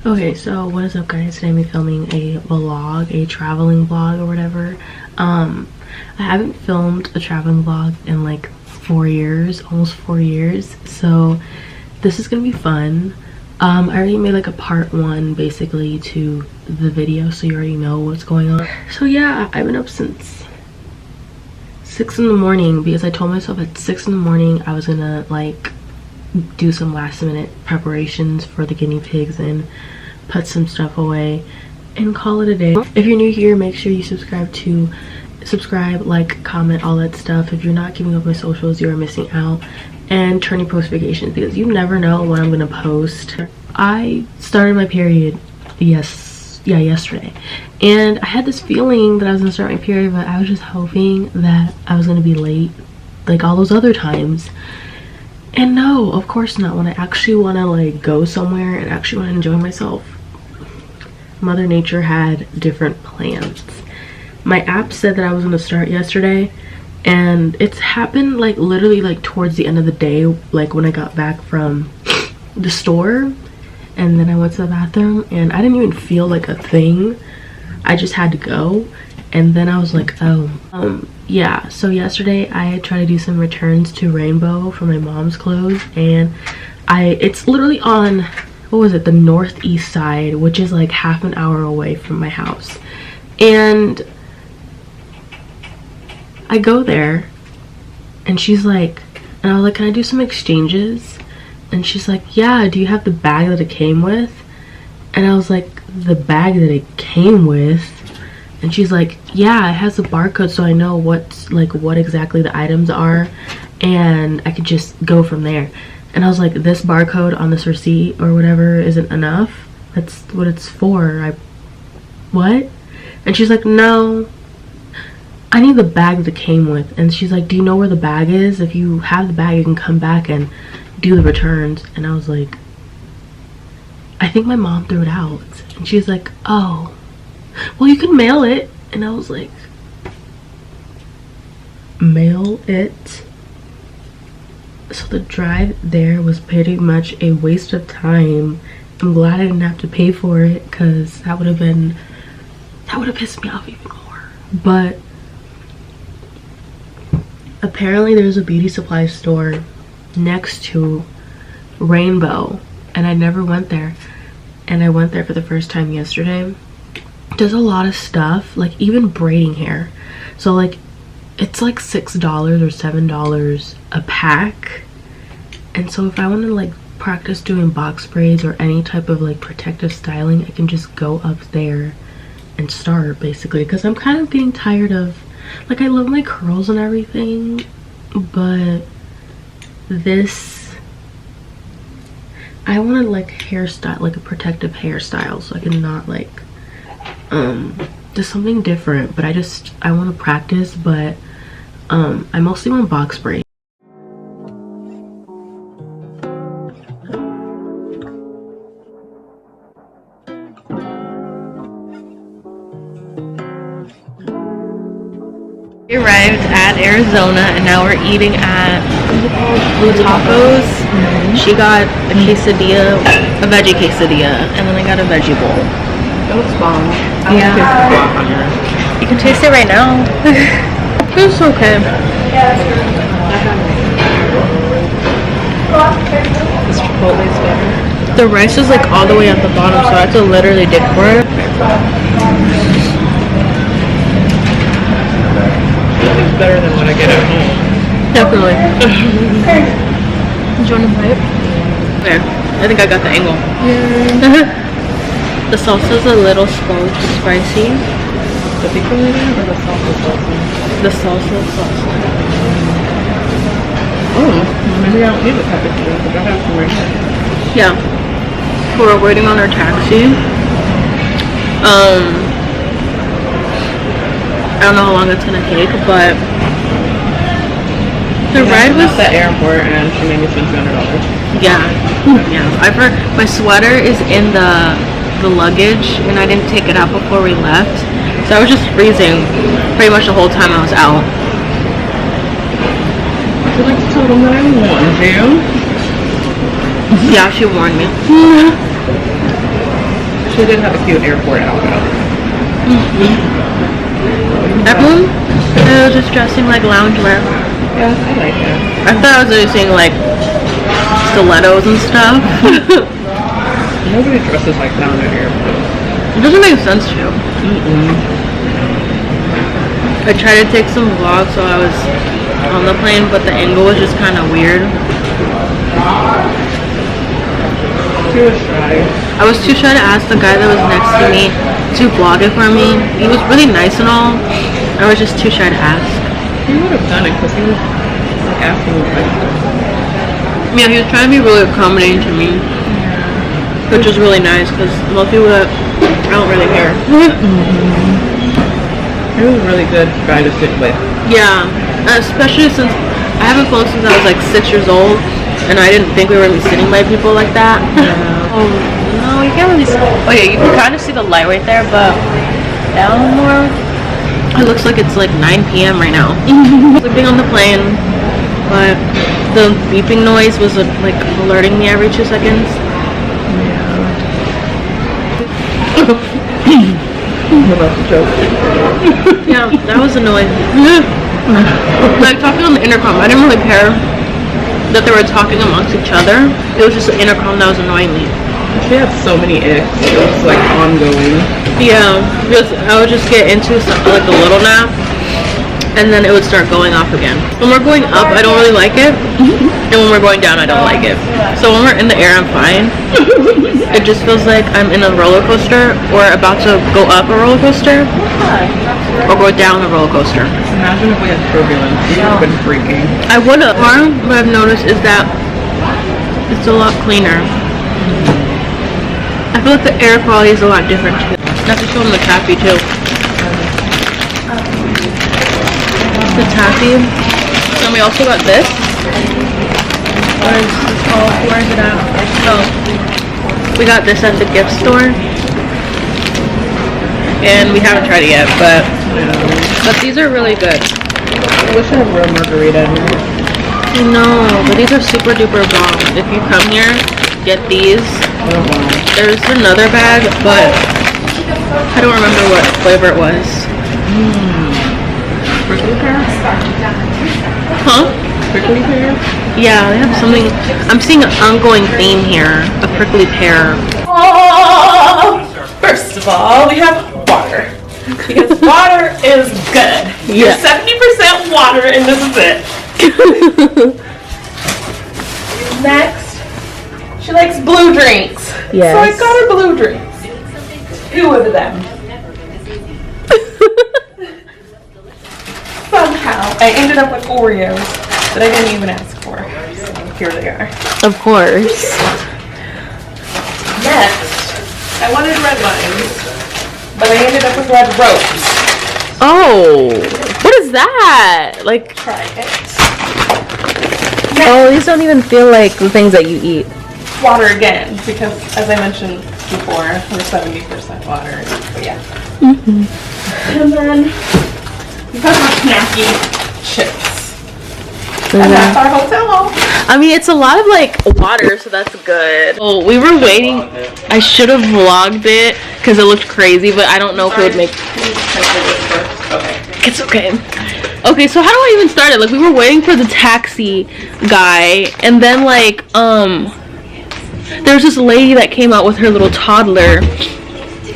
Okay, so what is up guys? Today I'm filming a vlog, a traveling vlog or whatever. I haven't filmed a traveling vlog in like 4 years, almost 4 years, so this is gonna be fun. I already made like a part 1 basically to the video, so you already know what's going on. So yeah, I've been up since 6 in the morning because I told myself at 6 in the morning I was gonna like do some last minute preparations for the guinea pigs and put some stuff away and call it a day. If you're new here, make sure you subscribe, like, comment, all that stuff. If you're not keeping up with my socials, you are missing out. And turn your post notifications because you never know when I'm gonna post. I started my period yesterday, and I had this feeling that I was gonna start my period, but I was just hoping that I was gonna be late like all those other times. And no, of course not. When I actually want to like go somewhere and actually want to enjoy myself, Mother Nature had different plans. My app said that I was going to start yesterday, and it's happened like literally like towards the end of the day, like when I got back from the store and then I went to the bathroom and I didn't even feel like a thing. I just had to go. And then I was like, oh, yeah. So yesterday I tried to do some returns to Rainbow for my mom's clothes, and it's literally on, what was it, the northeast side, which is like half an hour away from my house. And I go there and she's like, and I was like, can I do some exchanges? And she's like, yeah, do you have the bag that it came with? And I was like, the bag that it came with? And she's like, yeah, it has a barcode, so I know what exactly the items are, and I could just go from there. And I was like, this barcode on this receipt or whatever isn't enough? That's what it's for. What? And she's like, no, I need the bag that it came with. And she's like, do you know where the bag is? If you have the bag, you can come back and do the returns. And I was like, I think my mom threw it out. And she's like, oh, well, you can mail it. And I was like, mail it? So the drive there was pretty much a waste of time. I'm glad I didn't have to pay for it, because that would have pissed me off even more. But apparently there's a beauty supply store next to Rainbow, and I never went there, and I went there for the first time yesterday. There's a lot of stuff, like even braiding hair. So like it's like $6 or $7 a pack. And so if I want to like practice doing box braids or any type of like protective styling, I can just go up there and start basically, because I'm kind of getting tired of, like, I love my curls and everything, but this, I want to like hairstyle, like a protective hairstyle, so I can not like just something different. But I want to practice, but I mostly want box braid. We arrived at Arizona, and now we're eating at Blue Tacos. She got a quesadilla, a veggie quesadilla, and then I got a veggie bowl. It looks bomb. Yeah. You can taste it right now. It's okay. This Chipotle is better. The rice is like all the way at the bottom, so I have to literally dig for it. It's better than what I get at home. Definitely. Do you want to try it? There. I think I got the angle. Yeah. The salsa is a little spicy. The pickle or the salsa salsa? The salsa salsa. Oh, maybe I don't need the pepper because I have some right here. Yeah. We're waiting on our taxi. I don't know how long it's gonna take, but the ride was at the airport, and she made me spend $200. Yeah. Yeah. My sweater is in the luggage, and I didn't take it out before we left, so I was just freezing pretty much the whole time I was out. feel like told them that I warned you. Yeah, she warned me. She did have a cute airport outfit. Everyone was just dressing like loungewear. Yeah, I like it. I thought I was really seeing like stilettos and stuff. Nobody dresses like that at airports. It doesn't make sense to. I tried to take some vlogs while I was on the plane, but the angle was just kind of weird. She was shy. I was too shy to ask the guy that was next to me to vlog it for me. He was really nice and all. I was just too shy to ask. He would have done it because he was like asking me questions. Yeah, he was trying to be really accommodating to me, which was really nice because most people that I don't really care. He was a really good guy to sit with. Yeah, especially since I haven't flown since I was like 6 years old, and I didn't think we were really sitting by people like that. Yeah. Oh no, you can't really see. Oh yeah, you can kind of see the light right there, but down more, it looks like it's like 9 p.m. right now. Sleeping on the plane, but the beeping noise was like alerting me every 2 seconds. About the joke. Yeah, that was annoying. Like talking on the intercom, I didn't really care that they were talking amongst each other. It was just the intercom that was annoying me. She had so many icks. It was like ongoing. Yeah, because I would just get into like a little nap, and then it would start going off again. When we're going up, I don't really like it, and when we're going down, I don't like it. So when we're in the air, I'm fine. It just feels like I'm in a roller coaster, or about to go up a roller coaster, or go down a roller coaster. Imagine if we had turbulence. We would have been freaking. I would have. What I've noticed is that it's a lot cleaner. I feel like the air quality is a lot different too. Not to show them the taffy too. The taffy. And we also got this. What is this called? Where is it at? Oh. We got this at the gift store. And we haven't tried it yet, but these are really good. I wish I had real margarita in here. I know, but these are super duper bomb. If you come here, get these. Oh, wow. There's another bag, but I don't remember what flavor it was. Prickly pear? Huh? Prickly pear? Yeah, they have something. I'm seeing an ongoing theme here. A prickly pear. First of all, we have water. Because water is good. Yeah. You're 70% water and this is it. Next, she likes blue drinks. Yes. So I got her blue drinks. 2 of them. Somehow, I ended up with Oreos that I didn't even ask for. So here they are. Of course. Next, I wanted red wines, but I ended up with red rose. Oh, what is that? Like, Try it. oh, these don't even feel like the things that you eat. Water again, because as I mentioned before, we're 70% water. But yeah. And then we have our snacky chips. And that's our hotel. I mean, it's a lot of like water, so that's good. Oh, we were waiting. I should have vlogged it because it looked crazy, but I don't know if it would make. Okay. It's okay. Okay, so how do I even start it? Like, we were waiting for the taxi guy, and then like there's this lady that came out with her little toddler,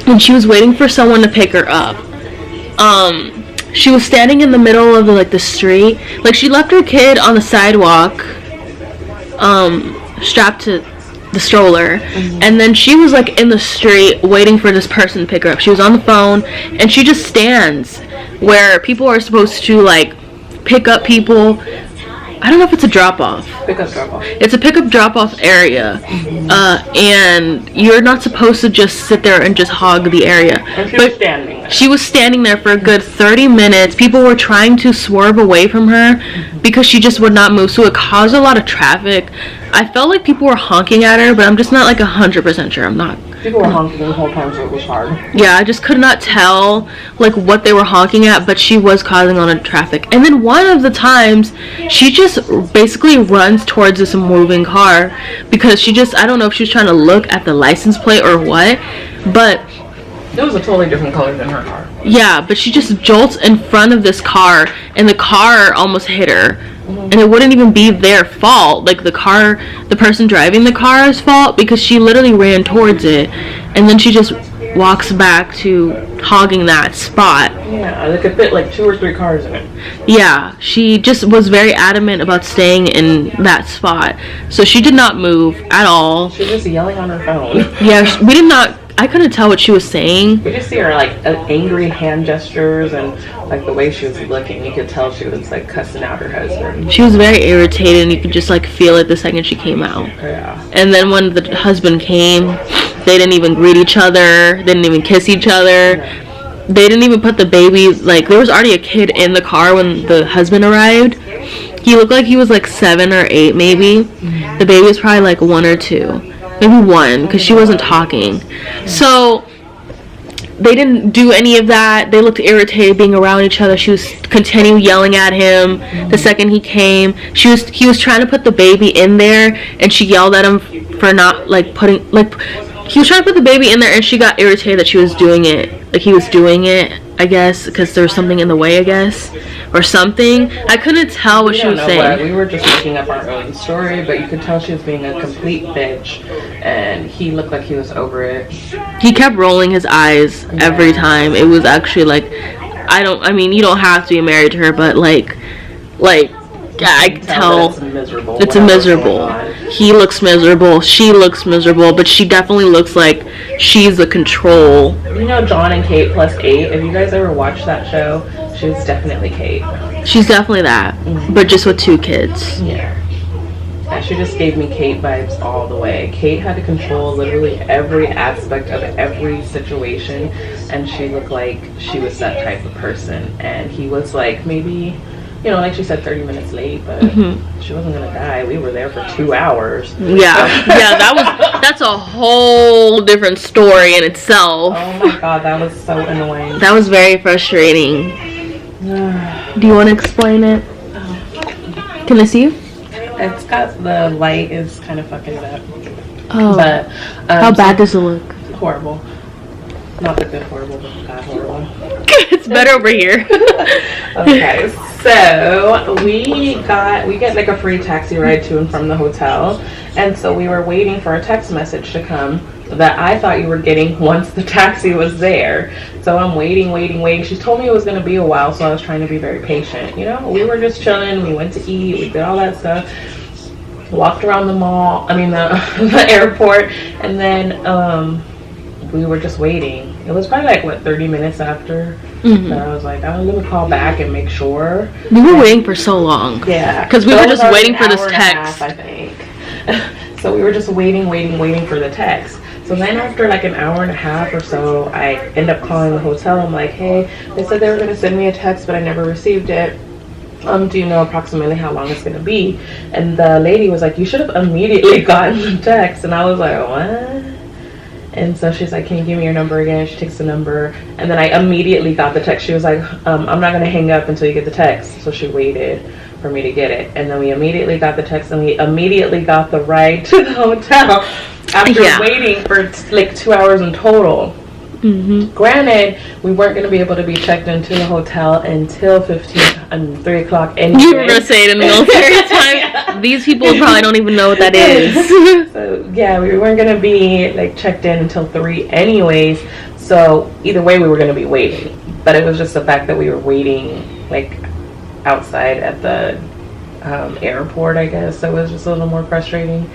and she was waiting for someone to pick her up. She was standing in the middle of the street. Like, she left her kid on the sidewalk, strapped to the stroller, and then she was like in the street waiting for this person to pick her up. She was on the phone, and she just stands where people are supposed to like pick up people. I don't know if it's a drop-off. Pick-up drop-off. It's a pick-up drop-off area, and you're not supposed to just sit there and just hog the area. And she was standing there. She was standing there for a good 30 minutes. People were trying to swerve away from her because she just would not move, so it caused a lot of traffic. I felt like people were honking at her, but I'm just not like 100% sure. I'm not People were honking the whole time, so it was hard. Yeah, I just could not tell like what they were honking at, but she was causing on traffic. And then one of the times, she just basically runs towards this moving car because she just, I don't know if she was trying to look at the license plate or what, but it was a totally different color than her car. yeah, but she just jolts in front of this car, and the car almost hit her. And it wouldn't even be their fault, like the person driving the car's fault, because she literally ran towards it, and then she just walks back to hogging that spot. Yeah, they could fit like 2 or 3 cars in it. Yeah, she just was very adamant about staying in that spot, so she did not move at all. She was just yelling on her phone. Yeah, we did not, I couldn't tell what she was saying. We just see her like angry hand gestures and like the way she was looking. You could tell she was like cussing out her husband. She was very irritated, and you could just like feel it the second she came out. Yeah. And then when the husband came, they didn't even greet each other. They didn't even kiss each other. No. They didn't even put the baby, like there was already a kid in the car when the husband arrived. He looked like he was like 7 or 8 maybe. The baby was probably like 1 or 2. Maybe 1, because she wasn't talking. So they didn't do any of that. They looked irritated being around each other. She was continuing yelling at him the second he came. He was trying to put the baby in there, and she yelled at him for not like putting, like he was trying to put the baby in there, and she got irritated that she was doing it, like he was doing it, I guess, because there was something in the way, I guess, or something. I couldn't tell what she was saying. We were just making up our own story, but you could tell she was being a complete bitch, and he looked like he was over it. He kept rolling his eyes every time. It was actually like, I mean, you don't have to be married to her, but like I can tell it's miserable. It's miserable. He looks miserable. She looks miserable, but she definitely looks like she's the control. You know, John and Kate plus 8. If you guys ever watched that show, she was definitely Kate. She's definitely that, but just with 2 kids. Yeah. She just gave me Kate vibes all the way. Kate had to control literally every aspect of every situation, and she looked like she was that type of person. And he was like maybe, you know, like she said, 30 minutes late, but she wasn't gonna die. We were there for 2 hours. Yeah, that's a whole different story in itself. Oh my god, that was so annoying. That was very frustrating. Do you want to explain it? Can I see you? It's got, the light is kind of fucking it up. Oh, but how bad does it look? Horrible. Not the good horrible, but the bad horrible. It's better over here. Okay, so we get like a free taxi ride to and from the hotel, and so we were waiting for a text message to come that I thought you were getting once the taxi was there. So I'm waiting. She told me it was going to be a while, so I was trying to be very patient. You know, we were just chilling. We went to eat. We did all that stuff. Walked around the mall. I mean the airport, and then we were just waiting. It was probably like, what, 30 minutes after that I was like, oh, let me call back and make sure. We were waiting for so long. Yeah. Because we were just waiting for this text. I think. So we were just waiting for the text. So then after like an hour and a half or so, I end up calling the hotel. I'm like, hey, they said they were going to send me a text, but I never received it. Do you know approximately how long it's going to be? And the lady was like, you should have immediately gotten the text. And I was like, what? And so she's like, can you give me your number again? She takes the number, and then I immediately got the text. She was like, I'm not going to hang up until you get the text. So she waited for me to get it, and then we immediately got the text, and we immediately got the ride to the hotel after waiting for like 2 hours in total. Granted, we weren't going to be able to be checked into the hotel until 3 o'clock anyway. You were going to say it in military time. Yeah. These people probably don't even know what that is. So yeah, we weren't going to be like checked in until 3 anyways. So either way, we were going to be waiting. But it was just the fact that we were waiting like outside at the airport, I guess. So it was just a little more frustrating.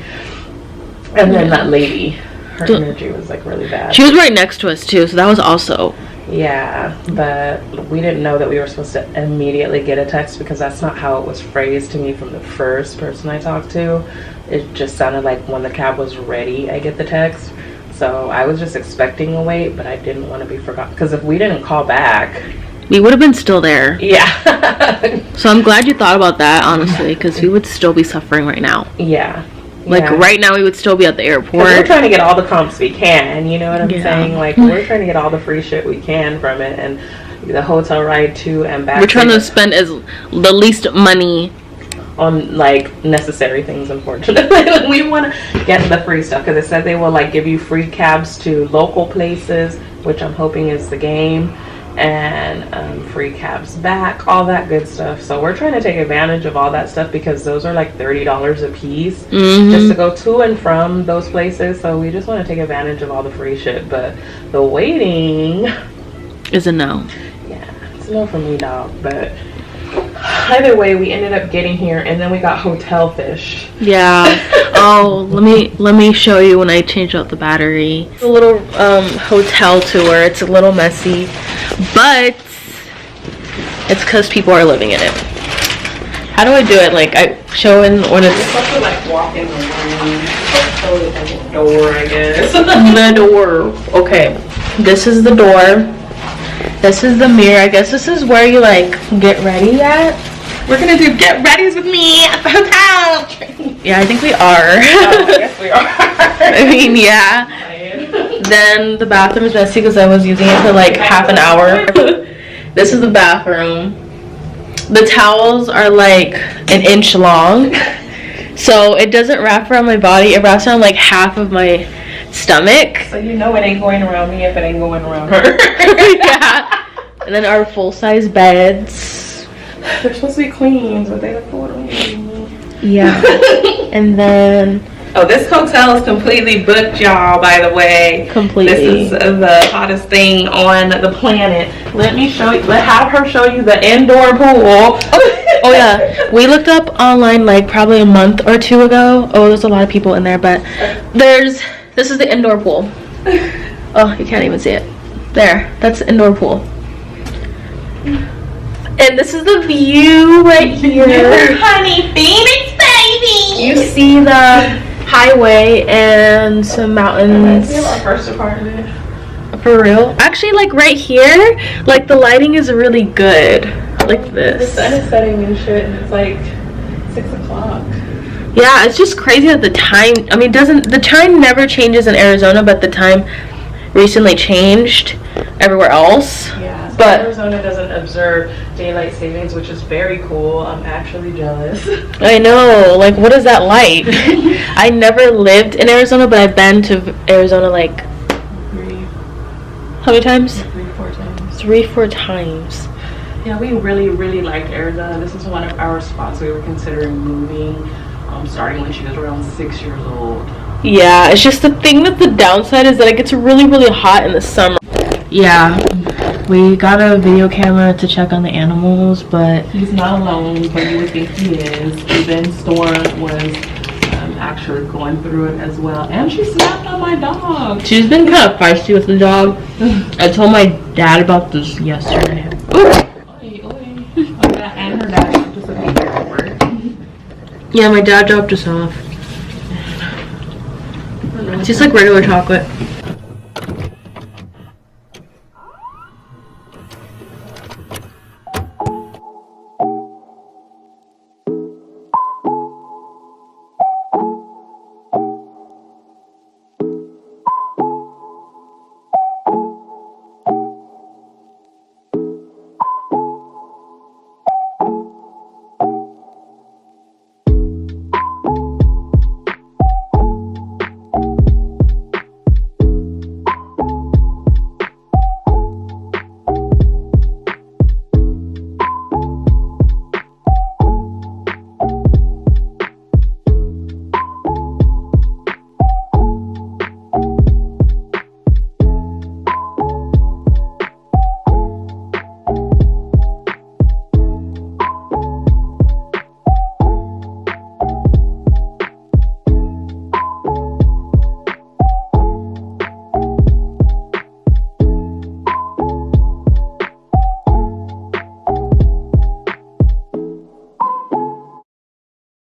And then that lady, her energy was like really bad. She was right next to us too, so that was also. Yeah, but we didn't know that we were supposed to immediately get a text, because that's not how it was phrased to me from the first person I talked to. It just sounded like when the cab was ready, I get the text. So I was just expecting a wait, but I didn't want to be forgotten, because if we didn't call back, we would have been still there. Yeah. So I'm glad you thought about that, honestly, because we would still be suffering right now. Yeah. Like Yeah. right now we would still be at the 'Cause airport. we're trying to get all the comps we can, you know what I'm Yeah. saying? Like, we're trying to get all the free shit we can from it, and the hotel ride to and back. We're trying to spend the least money on like necessary things, unfortunately. We want to get the free stuff because it said they will like give you free cabs to local places, which I'm hoping is the game, and free cabs back, all that good stuff. So we're trying to take advantage of all that stuff because those are like $30 a piece just to go to and from those places. So we just want to take advantage of all the free shit, but the waiting is a no. Yeah, it's a no for me, dog. But either way, we ended up getting here, and then we got hotel fish. Yeah. Oh, let me show you when I change out the battery. It's a little hotel tour. It's a little messy, but it's because people are living in it. How do I do it? Like I show in when it's You're supposed to like walk in the room, show it like a door, I guess. the door. Okay, this is the door. This is the mirror. I guess this is where you like get ready at. We're gonna do get readies with me at the hotel. Yeah, I think we are. Oh, I guess we are. I mean, yeah. Then the bathroom is messy because I was using it for like half an hour. This is the bathroom. The towels are like an inch long, so it doesn't wrap around my body. It wraps around like half of my stomach. So you know it ain't going around me if it ain't going around her. Yeah. And then our full-size beds. They're supposed to be clean, but they look boring. Yeah. And then oh, this hotel is completely booked, y'all, by the way. completely. This is the hottest thing on the planet. Let me show you, have her show you the indoor pool. Oh yeah, we looked up online like probably a month or two ago. Oh, there's a lot of people in there, but this is the indoor pool. Oh, you can't even see it. There, that's the indoor pool. And this is the view right here. Honey, Phoenix, baby. You see the highway and some mountains. This is our first apartment. For real? Actually, like right here, like the lighting is really good. Like The this. sun is setting and shit, and it's like 6 o'clock. Yeah, it's just crazy that the time, I mean, the time never changes in Arizona, but the time recently changed everywhere else. Yeah, so But- Arizona doesn't observe daylight savings, which is very cool. I'm actually jealous. I know, like, what is that like? I never lived in Arizona, but I've been to Arizona like, how many times? 3-4 times. 3-4 times. Yeah, we really, really liked Arizona. This is one of our spots we were considering moving, starting when she was around 6 years old. Yeah, it's just the thing that the downside is that it gets really, really hot in the summer. Yeah, we got a video camera to check on the animals, but He's not alone, but you would think he is. Even Storm was actually going through it as well. And she snapped on my dog. she's been kind of feisty with the dog. I told my dad about this yesterday. And her dad just a baby at work. Yeah, my dad dropped us off. It's just like regular chocolate.